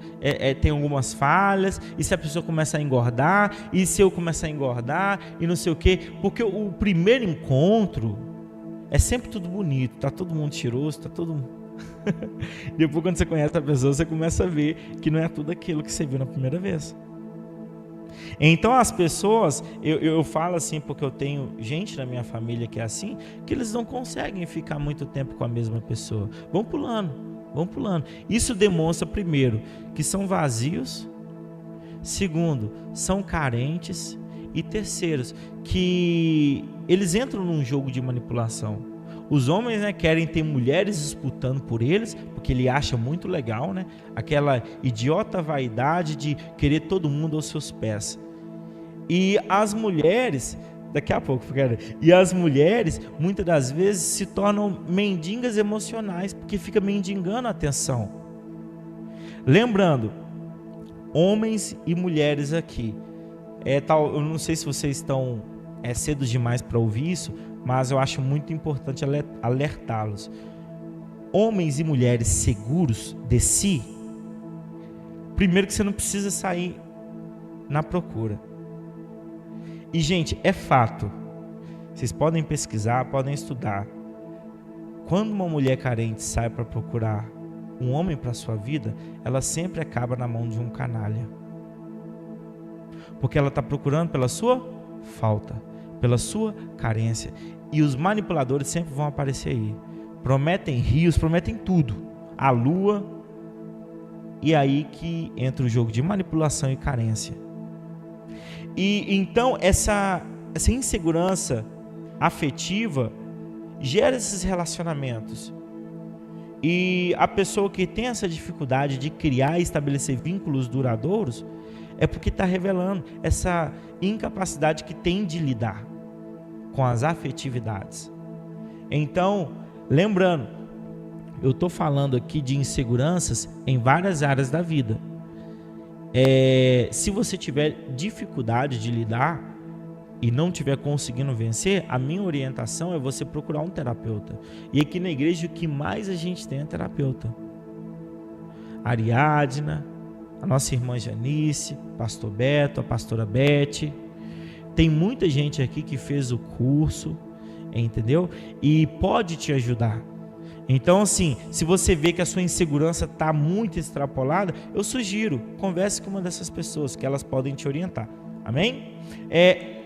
tem algumas falhas, e se a pessoa começa a engordar, e se eu começar a engordar e não sei o quê, porque o primeiro encontro é sempre tudo bonito, tá todo mundo cheiroso, tá todo mundo... Depois, quando você conhece a pessoa, você começa a ver que não é tudo aquilo que você viu na primeira vez. Então as pessoas, eu falo assim porque eu tenho gente na minha família que é assim, que eles não conseguem ficar muito tempo com a mesma pessoa. Vão pulando. Isso demonstra, primeiro, que são vazios. Segundo, são carentes. E terceiros, que eles entram num jogo de manipulação. Os homens, né, querem ter mulheres disputando por eles, porque ele acha muito legal, né? Aquela idiota vaidade de querer todo mundo aos seus pés. E as mulheres, daqui a pouco, e as mulheres, muitas das vezes, se tornam mendigas emocionais, porque fica mendigando a atenção. Lembrando, homens e mulheres aqui, eu não sei se vocês estão cedo demais para ouvir isso, mas eu acho muito importante alertá-los. Homens e mulheres seguros de si, primeiro que você não precisa sair na procura. E, gente, é fato. Vocês podem pesquisar, podem estudar. Quando uma mulher carente sai para procurar um homem para sua vida, ela sempre acaba na mão de um canalha. Porque ela está procurando pela sua falta, pela sua carência. E os manipuladores sempre vão aparecer aí. Prometem rios, prometem tudo. A lua. E aí que entra o jogo de manipulação e carência. E então essa insegurança afetiva gera esses relacionamentos. E a pessoa que tem essa dificuldade de criar e estabelecer vínculos duradouros é porque está revelando essa incapacidade que tem de lidar com as afetividades. Então, lembrando, eu estou falando aqui de inseguranças em várias áreas da vida. Se você tiver dificuldade de lidar e não estiver conseguindo vencer, a minha orientação é você procurar um terapeuta. E aqui na igreja o que mais a gente tem é terapeuta. A Ariadna, a nossa irmã Janice, pastor Beto, a pastora Beth. Tem muita gente aqui que fez o curso, entendeu? E pode te ajudar. Então, assim, se você vê que a sua insegurança está muito extrapolada, eu sugiro, converse com uma dessas pessoas, que elas podem te orientar. Amém?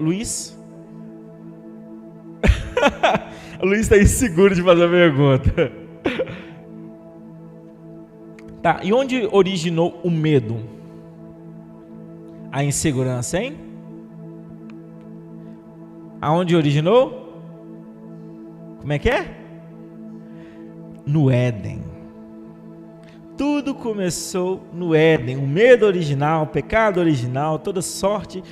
Luiz? O Luiz está inseguro de fazer a pergunta. Tá, e onde originou o medo? A insegurança, hein? Aonde originou? Como é que é? No Éden. Tudo começou no Éden. O medo original, o pecado original, toda sorte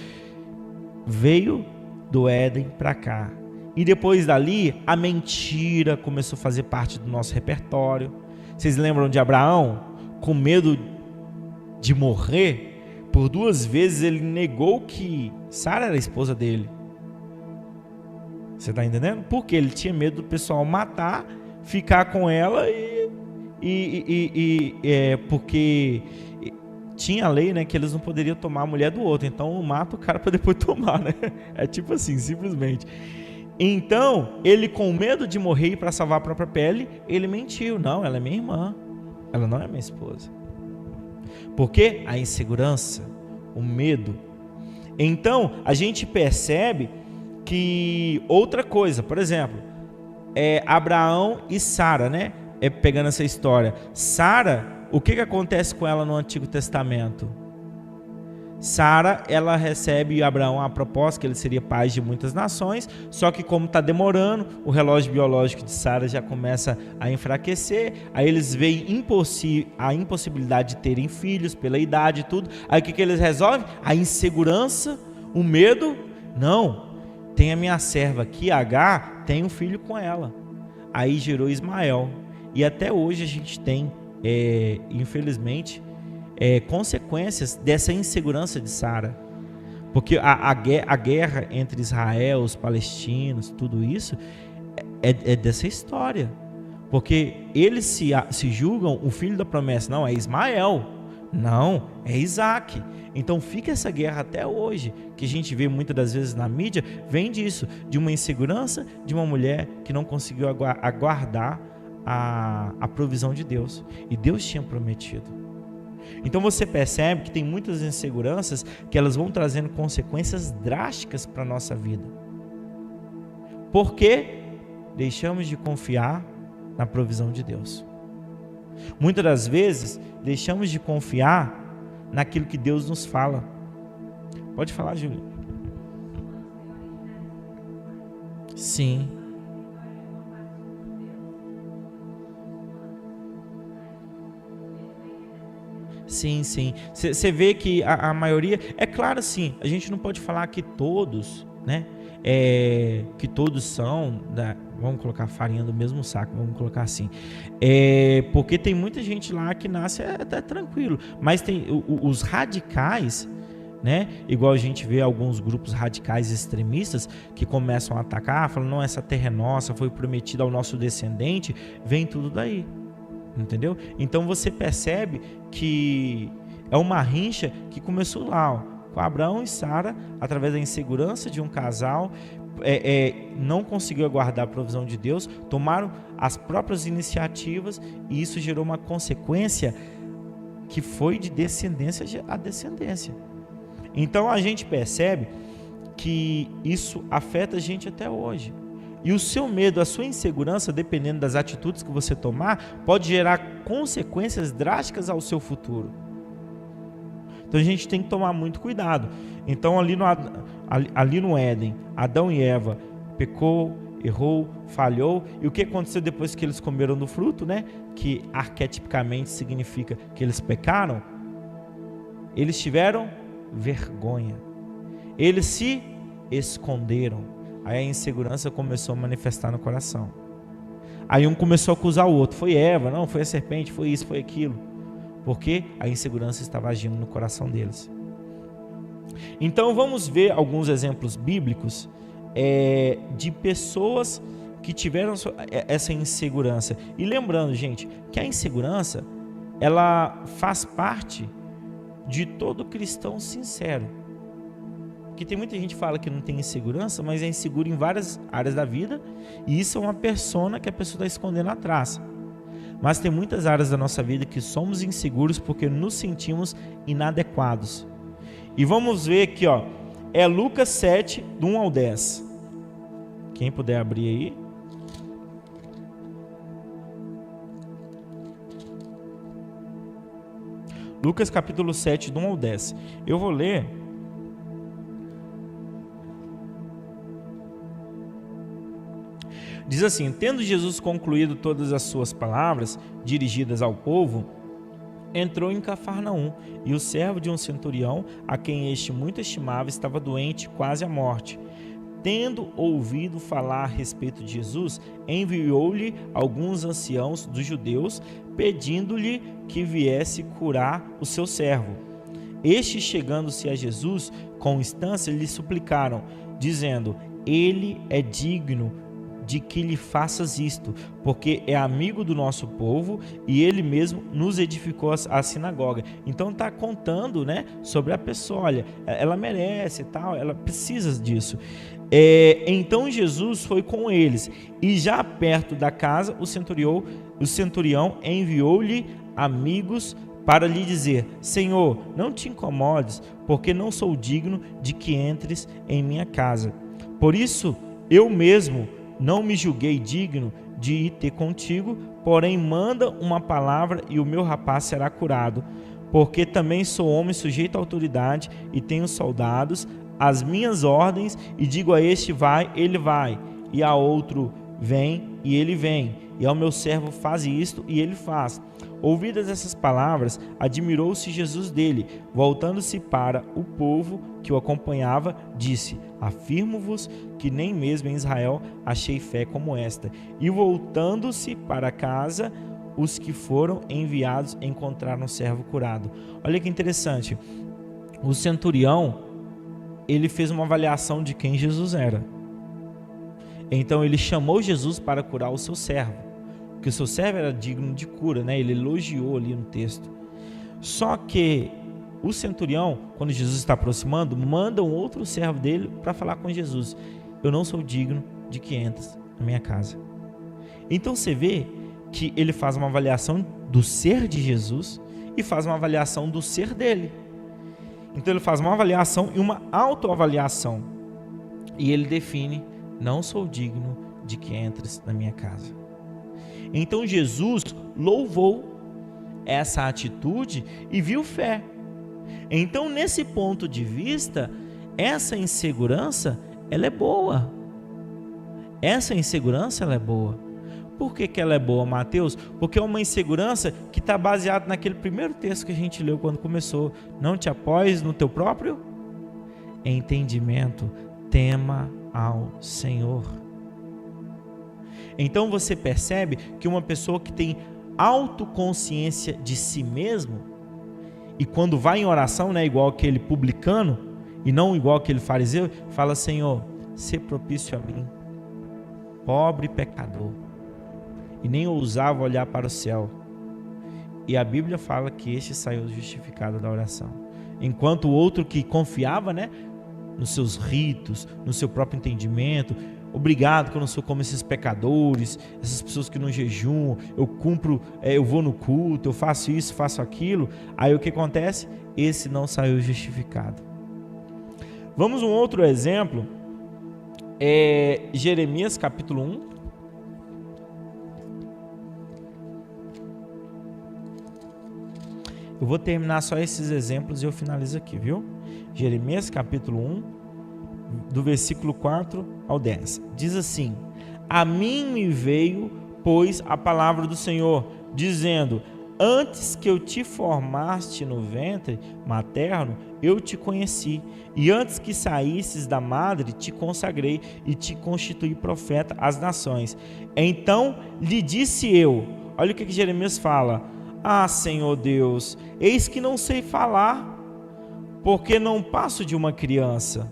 veio do Éden para cá. E depois dali, a mentira começou a fazer parte do nosso repertório. Vocês lembram de Abraão? Com medo de morrer, por 2 vezes ele negou que Sara era a esposa dele. Você está entendendo? Porque ele tinha medo do pessoal matar, ficar com ela porque tinha a lei, né, que eles não poderiam tomar a mulher do outro. Então mata o cara para depois tomar, né? É tipo assim, simplesmente. Então ele, com medo de morrer para salvar a própria pele, ele mentiu. Não, ela é minha irmã. Ela não é minha esposa. Porque a insegurança, o medo. Então, a gente percebe que outra coisa, por exemplo, Abraão e Sara, né? Pegando essa história. Sara, o que acontece com ela no Antigo Testamento? Sara, ela recebe Abraão a proposta que ele seria pai de muitas nações, só que como está demorando, o relógio biológico de Sara já começa a enfraquecer, aí eles veem a impossibilidade de terem filhos pela idade e tudo, aí o que eles resolvem? A insegurança, o medo, não, tem a minha serva aqui, Agar, tem um filho com ela, aí gerou Ismael, e até hoje a gente tem, infelizmente, consequências dessa insegurança de Sara, porque a guerra entre Israel, os palestinos, tudo isso é dessa história, porque eles se julgam o filho da promessa, não é Ismael, não, é Isaac. Então fica essa guerra até hoje, que a gente vê muitas das vezes na mídia, vem disso, de uma insegurança de uma mulher que não conseguiu aguardar a provisão de Deus, e Deus tinha prometido. Então você percebe que tem muitas inseguranças que elas vão trazendo consequências drásticas para a nossa vida. Porque deixamos de confiar na provisão de Deus. Muitas das vezes deixamos de confiar naquilo que Deus nos fala. Pode falar, Júlia. Sim. Sim, sim. Você vê que a maioria... É claro, sim, a gente não pode falar que todos, né? Que todos são... Vamos colocar farinha do mesmo saco, vamos colocar assim. Porque tem muita gente lá que nasce até tranquilo. Mas tem os radicais, né? Igual a gente vê alguns grupos radicais extremistas que começam a atacar, falando, não, essa terra é nossa, foi prometida ao nosso descendente, vem tudo daí. Entendeu? Então você percebe que é uma rincha que começou lá, ó, com Abraão e Sara, através da insegurança de um casal, não conseguiu aguardar a provisão de Deus, tomaram as próprias iniciativas e isso gerou uma consequência que foi de descendência a descendência. Então a gente percebe que isso afeta a gente até hoje. E o seu medo, a sua insegurança, dependendo das atitudes que você tomar, pode gerar consequências drásticas ao seu futuro. Então a gente tem que tomar muito cuidado. Então ali no Éden, Adão e Eva pecou, errou, falhou. E o que aconteceu depois que eles comeram do fruto, né? Que arquetipicamente significa que eles pecaram. Eles tiveram vergonha. Eles se esconderam. Aí a insegurança começou a manifestar no coração. Aí um começou a acusar o outro. Foi Eva, não, foi a serpente, foi isso, foi aquilo. Porque a insegurança estava agindo no coração deles. Então vamos ver alguns exemplos bíblicos de pessoas que tiveram essa insegurança. E lembrando, gente, que a insegurança, ela faz parte de todo cristão sincero. Porque tem muita gente que fala que não tem insegurança, mas é inseguro em várias áreas da vida, e isso é uma persona que a pessoa está escondendo atrás. Mas tem muitas áreas da nossa vida que somos inseguros porque nos sentimos inadequados. E vamos ver aqui, ó, Lucas 7, do 1 ao 10. Quem puder abrir aí. Lucas capítulo 7, do 1 ao 10. Eu vou ler. Diz assim: tendo Jesus concluído todas as suas palavras dirigidas ao povo, entrou em Cafarnaum, e o servo de um centurião, a quem este muito estimava, estava doente, quase à morte. Tendo ouvido falar a respeito de Jesus, enviou-lhe alguns anciãos dos judeus, pedindo-lhe que viesse curar o seu servo. Estes, chegando-se a Jesus, com instância, lhe suplicaram, dizendo: ele é digno de que lhe faças isto, porque é amigo do nosso povo e ele mesmo nos edificou a sinagoga. Então está contando, né, sobre a pessoa. Olha, ela merece, tal, ela precisa disso. Então Jesus foi com eles, e já perto da casa o centurião enviou-lhe amigos para lhe dizer: Senhor, não te incomodes, porque não sou digno de que entres em minha casa. Por isso eu mesmo não me julguei digno de ir ter contigo, porém manda uma palavra e o meu rapaz será curado, porque também sou homem sujeito à autoridade e tenho soldados, as minhas ordens, e digo a este vai, ele vai, e a outro vem, e ele vem, e ao meu servo faz isto, e ele faz. Ouvidas essas palavras, admirou-se Jesus dele, voltando-se para o povo que o acompanhava, disse: afirmo-vos que nem mesmo em Israel achei fé como esta. E voltando-se para casa, os que foram enviados encontraram o servo curado. Olha que interessante, o centurião, ele fez uma avaliação de quem Jesus era. Então ele chamou Jesus para curar o seu servo, porque o seu servo era digno de cura, né? Ele elogiou ali no texto. Só que o centurião, quando Jesus está aproximando, manda um outro servo dele para falar com Jesus: eu não sou digno de que entres na minha casa. Então você vê que ele faz uma avaliação do ser de Jesus e faz uma avaliação do ser dele. Então ele faz uma avaliação e uma autoavaliação. E ele define: não sou digno de que entres na minha casa. Então Jesus louvou essa atitude e viu fé. Então, nesse ponto de vista, essa insegurança, ela é boa. Essa insegurança, ela é boa. Por que ela é boa, Mateus? Porque é uma insegurança que está baseada naquele primeiro texto que a gente leu quando começou. Não te apoies no teu próprio entendimento, tema ao Senhor. Então você percebe que uma pessoa que tem autoconsciência de si mesmo, e quando vai em oração, né, igual aquele publicano, e não igual aquele fariseu, fala: Senhor, sê propício a mim, pobre pecador. E nem ousava olhar para o céu. E a Bíblia fala que este saiu justificado da oração. Enquanto o outro que confiava, né, nos seus ritos, no seu próprio entendimento: obrigado que eu não sou como esses pecadores, essas pessoas que não jejuam, eu cumpro, eu vou no culto, eu faço isso, faço aquilo. Aí o que acontece? Esse não saiu justificado. Vamos um outro exemplo, Jeremias capítulo 1. Eu vou terminar só esses exemplos e eu finalizo aqui, viu? Jeremias capítulo 1, do versículo 4 ao 10. Diz assim: a mim me veio, pois, a palavra do Senhor, dizendo: antes que eu te formaste no ventre materno, eu te conheci, e antes que saísses da madre, te consagrei e te constituí profeta às nações. Então lhe disse eu, olha o que Jeremias fala: ah, Senhor Deus, eis que não sei falar, porque não passo de uma criança.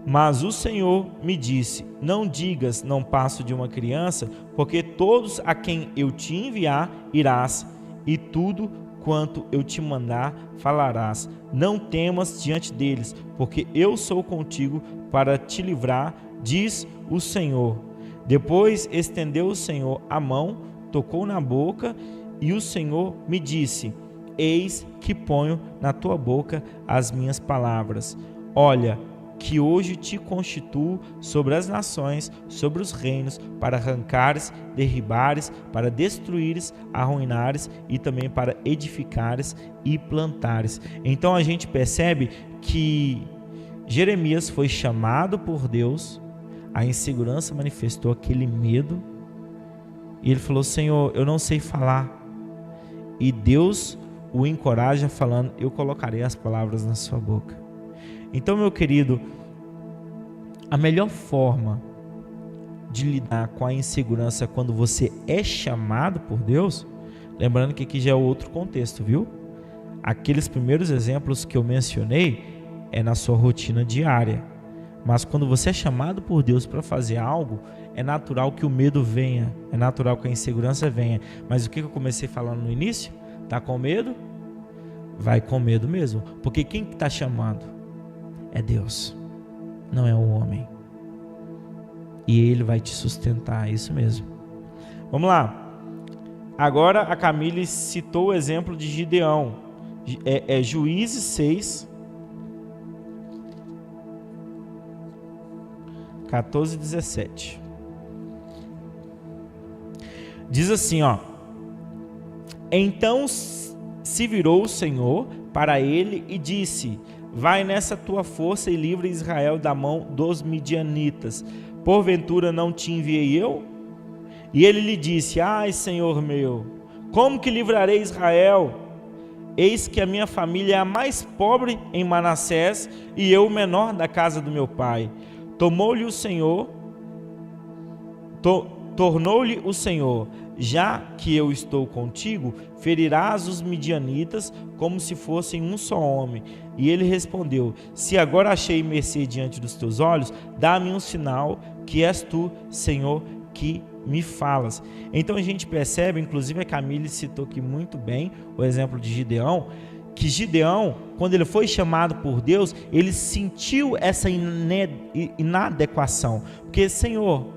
Mas o Senhor me disse: não digas, não passo de uma criança, porque todos a quem eu te enviar irás, e tudo quanto eu te mandar falarás. Não temas diante deles, porque eu sou contigo para te livrar, diz o Senhor. Depois estendeu o Senhor a mão, tocou na boca, e o Senhor me disse: eis que ponho na tua boca as minhas palavras. Olha, que hoje te constituo sobre as nações, sobre os reinos, para arrancares, derribares, para destruíres, arruinares, e também para edificares e plantares. Então a gente percebe que Jeremias foi chamado por Deus, a insegurança manifestou aquele medo, e ele falou: Senhor, eu não sei falar. E Deus o encoraja falando: eu colocarei as palavras na sua boca. Então, meu querido, a melhor forma de lidar com a insegurança quando você é chamado por Deus, lembrando que aqui já é outro contexto, viu? Aqueles primeiros exemplos que eu mencionei é na sua rotina diária. Mas quando você é chamado por Deus para fazer algo, é natural que o medo venha, é natural que a insegurança venha. Mas o que eu comecei falando no início? Tá com medo? Vai com medo mesmo. Porque quem está chamando é Deus, não é o homem. E Ele vai te sustentar, é isso mesmo. Vamos lá. Agora a Camille citou o exemplo de Gideão. Juízes 6, 14 e 17. Diz assim, ó: então se virou o Senhor para ele e disse: vai nessa tua força e livra Israel da mão dos midianitas. Porventura não te enviei eu? E ele lhe disse: ai, Senhor meu, como que livrarei Israel? Eis que a minha família é a mais pobre em Manassés, e eu o menor da casa do meu pai. Tornou-lhe o Senhor: já que eu estou contigo, ferirás os midianitas como se fossem um só homem. E ele respondeu: se agora achei mercê diante dos teus olhos, dá-me um sinal que és tu, Senhor, que me falas. Então a gente percebe, inclusive a Camille citou aqui muito bem o exemplo de Gideão, que Gideão, quando ele foi chamado por Deus, ele sentiu essa inadequação, porque: Senhor,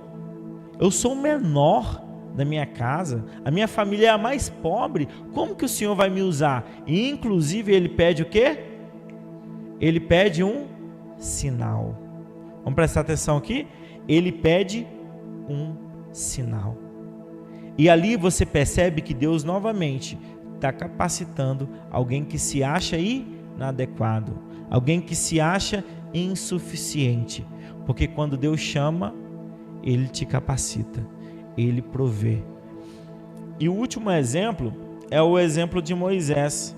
eu sou o menor da minha casa, a minha família é a mais pobre, como que o Senhor vai me usar? E inclusive ele pede o quê? Ele pede um sinal. Vamos prestar atenção aqui? Ele pede um sinal. E ali você percebe que Deus novamente está capacitando alguém que se acha inadequado, alguém que se acha insuficiente, porque quando Deus chama, Ele te capacita, Ele provê. E o último exemplo é o exemplo de Moisés,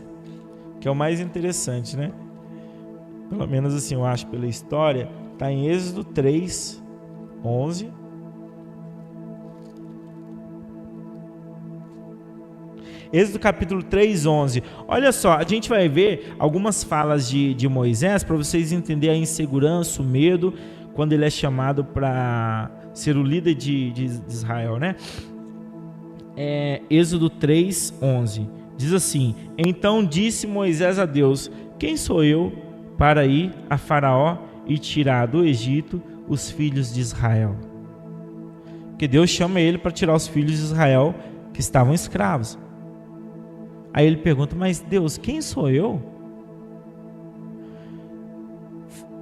que é o mais interessante, né? Pelo menos assim eu acho pela história, está em Êxodo 3, 11. Êxodo capítulo 3, 11. Olha só, a gente vai ver algumas falas de Moisés para vocês entenderem a insegurança, o medo, quando ele é chamado para ser o líder de Israel, né? Êxodo 3, 11. Diz assim: então disse Moisés a Deus: quem sou eu para ir a Faraó e tirar do Egito os filhos de Israel? Porque Deus chama ele para tirar os filhos de Israel que estavam escravos. Aí ele pergunta: mas Deus, quem sou eu?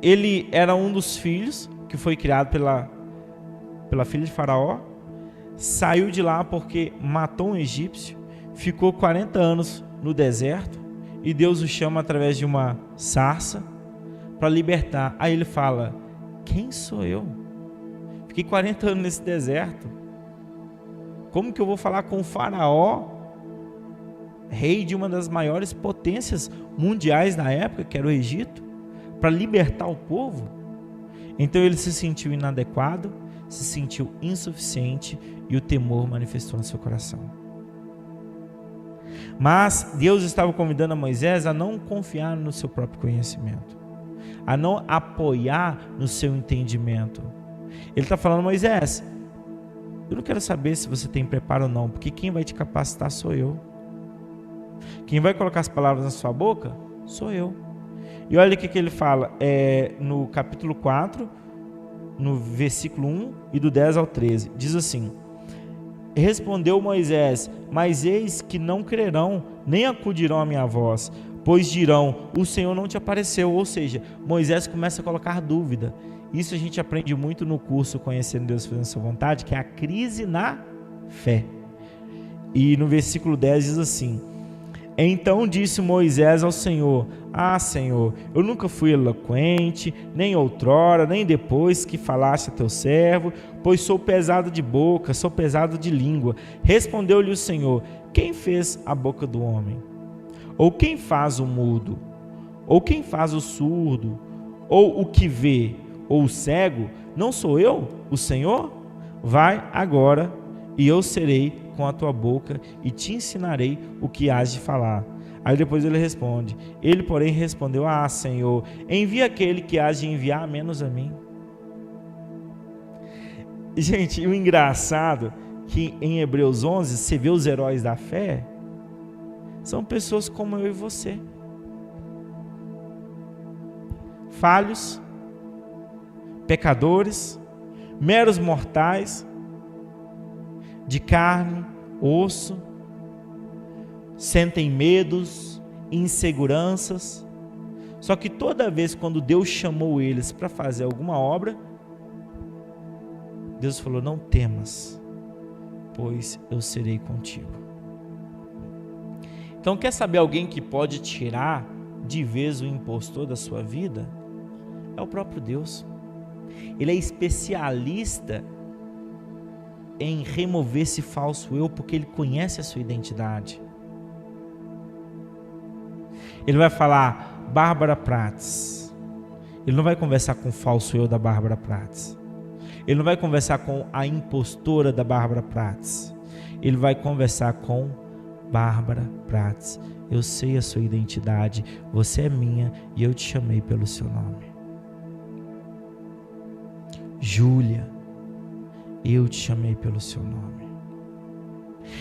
Ele era um dos filhos que foi criado pela filha de Faraó, saiu de lá porque matou um egípcio, ficou 40 anos no deserto, e Deus o chama através de uma sarça para libertar. Aí ele fala: quem sou eu? Fiquei 40 anos nesse deserto, como que eu vou falar com o Faraó, rei de uma das maiores potências mundiais na época, que era o Egito, para libertar o povo? Então ele se sentiu inadequado, se sentiu insuficiente, e o temor manifestou no seu coração. Mas Deus estava convidando a Moisés a não confiar no seu próprio conhecimento, a não apoiar no seu entendimento. Ele está falando: Moisés, eu não quero saber se você tem preparo ou não, porque quem vai te capacitar sou eu. Quem vai colocar as palavras na sua boca sou eu. E olha o que ele fala no capítulo 4, no versículo 1 e do 10 ao 13. Diz assim: respondeu Moisés: mas eis que não crerão, nem acudirão à minha voz, pois dirão: o Senhor não te apareceu. Ou seja, Moisés começa a colocar dúvida. Isso a gente aprende muito no curso Conhecendo Deus e Fazendo Sua Vontade, que é a crise na fé. E no versículo 10 diz assim: então disse Moisés ao Senhor: ah, Senhor, eu nunca fui eloquente, nem outrora, nem depois que falaste a teu servo, pois sou pesado de boca, sou pesado de língua. Respondeu-lhe o Senhor: quem fez a boca do homem? Ou quem faz o mudo? Ou quem faz o surdo? Ou o que vê? Ou o cego? Não sou eu, o Senhor? Vai agora, e eu serei com a tua boca e te ensinarei o que hás de falar. Aí depois ele responde: ele porém respondeu: ah, Senhor, envia aquele que hás de enviar menos a mim. Gente, o engraçado é que em Hebreus 11 você vê os heróis da fé, são pessoas como eu e você, falhos, pecadores, meros mortais, de carne, osso, sentem medos, inseguranças. Só que toda vez quando Deus chamou eles para fazer alguma obra, Deus falou: não temas, pois eu serei contigo. Então, quer saber alguém que pode tirar de vez o impostor da sua vida? É o próprio Deus. Ele é especialista em remover esse falso eu, porque ele conhece a sua identidade. Ele vai falar: Bárbara Prates. Ele não vai conversar com o falso eu da Bárbara Prates. Ele não vai conversar com a impostora da Bárbara Prates. Ele vai conversar com Bárbara Prates. Eu sei a sua identidade, você é minha e eu te chamei pelo seu nome. Júlia, eu te chamei pelo seu nome.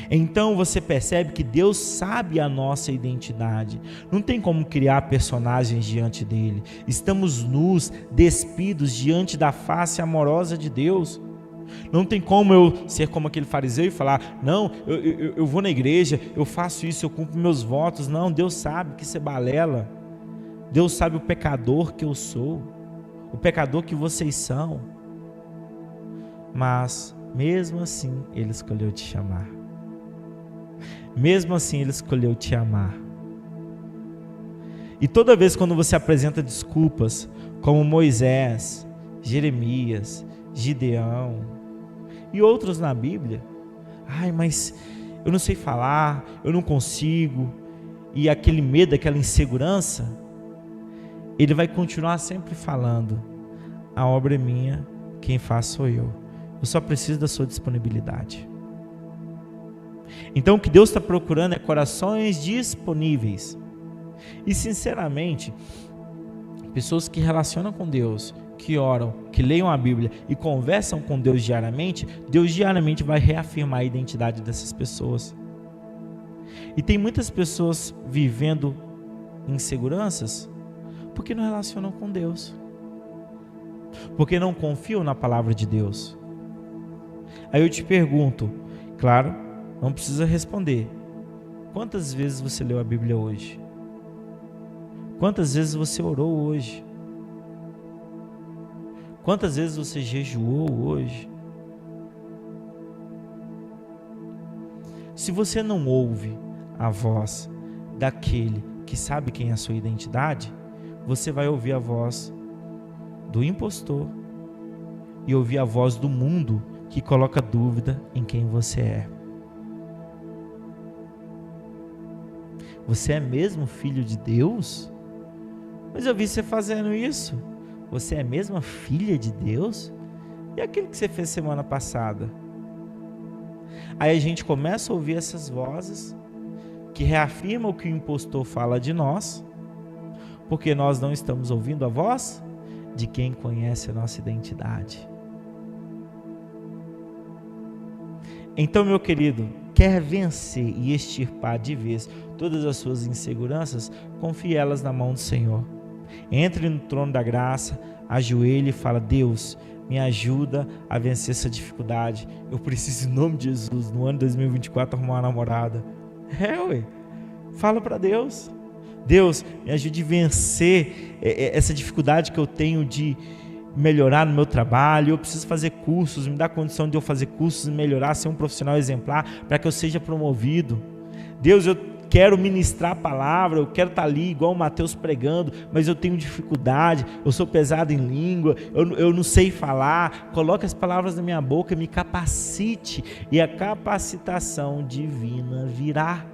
Então você percebe que Deus sabe a nossa identidade. Não tem como criar personagens diante dele. Estamos nus, despidos diante da face amorosa de Deus. Não tem como eu ser como aquele fariseu e falar, não, eu vou na igreja, eu faço isso, eu cumpro meus votos. Não, Deus sabe que isso é balela. Deus sabe o pecador que eu sou, o pecador que vocês são. Mas, mesmo assim, Ele escolheu te chamar. Mesmo assim, Ele escolheu te amar. E toda vez quando você apresenta desculpas, como Moisés, Jeremias, Gideão e outros na Bíblia, ai, mas eu não sei falar, eu não consigo, e aquele medo, aquela insegurança, Ele vai continuar sempre falando, a obra é minha, quem faz sou eu só preciso da sua disponibilidade. Então o que Deus está procurando é corações disponíveis. E sinceramente, pessoas que relacionam com Deus, que oram, que leiam a Bíblia e conversam com Deus diariamente vai reafirmar a identidade dessas pessoas. E tem muitas pessoas vivendo inseguranças porque não relacionam com Deus, porque não confiam na palavra de Deus. Aí eu te pergunto, claro, não precisa responder, quantas vezes você leu a Bíblia hoje? Quantas vezes você orou hoje? Quantas vezes você jejuou hoje? Se você não ouve a voz daquele que sabe quem é a sua identidade, você vai ouvir a voz do impostor e ouvir a voz do mundo que coloca dúvida em quem você é. Você é mesmo filho de Deus? Mas eu vi você fazendo isso. Você é mesmo a filha de Deus? E aquilo que você fez semana passada? Aí a gente começa a ouvir essas vozes que reafirmam o que o impostor fala de nós, porque nós não estamos ouvindo a voz de quem conhece a nossa identidade. Então, meu querido, quer vencer e extirpar de vez todas as suas inseguranças? Confie elas na mão do Senhor. Entre no trono da graça, ajoelhe e fala: Deus, me ajuda a vencer essa dificuldade. Eu preciso, em nome de Jesus, no ano 2024, arrumar uma namorada. Fala para Deus. Deus, me ajude a vencer essa dificuldade que eu tenho de melhorar no meu trabalho. Eu preciso fazer cursos, me dá condição de eu fazer cursos e melhorar, ser um profissional exemplar para que eu seja promovido. Deus, eu quero ministrar a palavra, eu quero estar ali igual o Mateus pregando, mas eu tenho dificuldade, eu sou pesado em língua, eu não sei falar. Coloque as palavras na minha boca, me capacite, e a capacitação divina virá.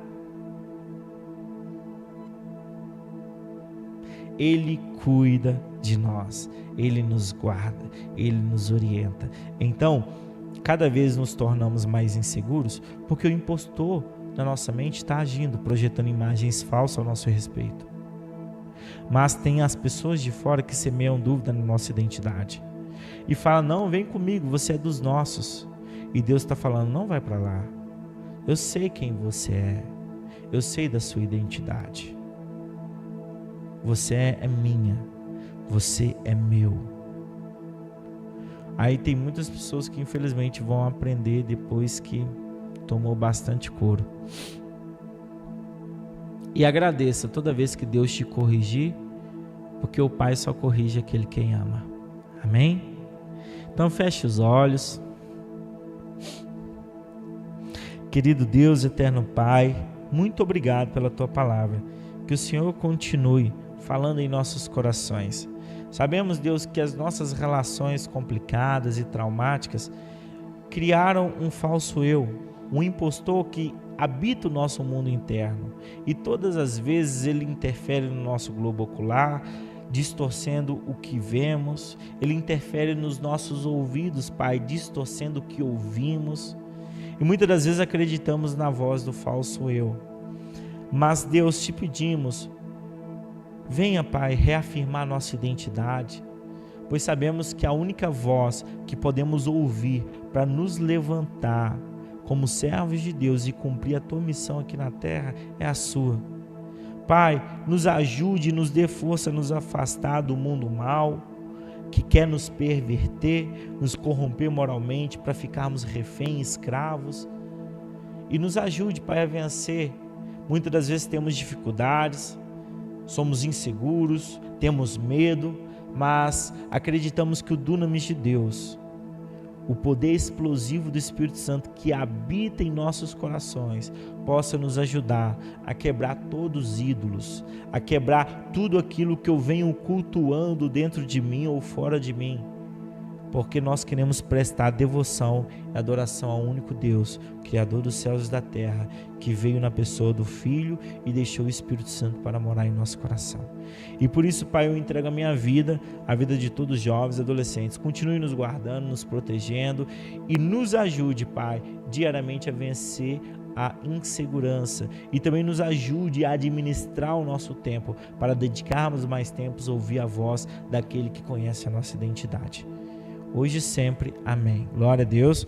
Ele cuida de nós, Ele nos guarda, Ele nos orienta. Então, cada vez nos tornamos mais inseguros, porque o impostor na nossa mente está agindo, projetando imagens falsas ao nosso respeito. Mas tem as pessoas de fora que semeiam dúvida na nossa identidade e falam: não, vem comigo, você é dos nossos. E Deus está falando: não vai para lá, eu sei quem você é, eu sei da sua identidade. Você é minha, você é meu. Aí tem muitas pessoas que infelizmente vão aprender depois que tomou bastante couro. E agradeça toda vez que Deus te corrigir, porque o Pai só corrige aquele quem ama. Amém? Então feche os olhos. Querido Deus, eterno Pai, muito obrigado pela Tua palavra. Que o Senhor continue falando em nossos corações. Sabemos, Deus, que as nossas relações complicadas e traumáticas criaram um falso eu, um impostor que habita o nosso mundo interno, e todas as vezes ele interfere no nosso globo ocular, distorcendo o que vemos. Ele interfere nos nossos ouvidos, Pai, distorcendo o que ouvimos, e muitas das vezes acreditamos na voz do falso eu. Mas Deus, te pedimos, venha, Pai, reafirmar nossa identidade, pois sabemos que a única voz que podemos ouvir para nos levantar como servos de Deus e cumprir a Tua missão aqui na terra é a Sua. Pai, nos ajude, nos dê força a nos afastar do mundo mal, que quer nos perverter, nos corromper moralmente para ficarmos reféns, escravos. E nos ajude, Pai, a vencer. Muitas das vezes temos dificuldades, somos inseguros, temos medo, mas acreditamos que o dunamis de Deus, o poder explosivo do Espírito Santo que habita em nossos corações, possa nos ajudar a quebrar todos os ídolos, a quebrar tudo aquilo que eu venho cultuando dentro de mim ou fora de mim, porque nós queremos prestar devoção e adoração ao único Deus, Criador dos céus e da terra, que veio na pessoa do Filho e deixou o Espírito Santo para morar em nosso coração. E por isso, Pai, eu entrego a minha vida, a vida de todos os jovens e adolescentes. Continue nos guardando, nos protegendo e nos ajude, Pai, diariamente a vencer a insegurança, e também nos ajude a administrar o nosso tempo, para dedicarmos mais tempos a ouvir a voz daquele que conhece a nossa identidade. Hoje e sempre. Amém. Glória a Deus.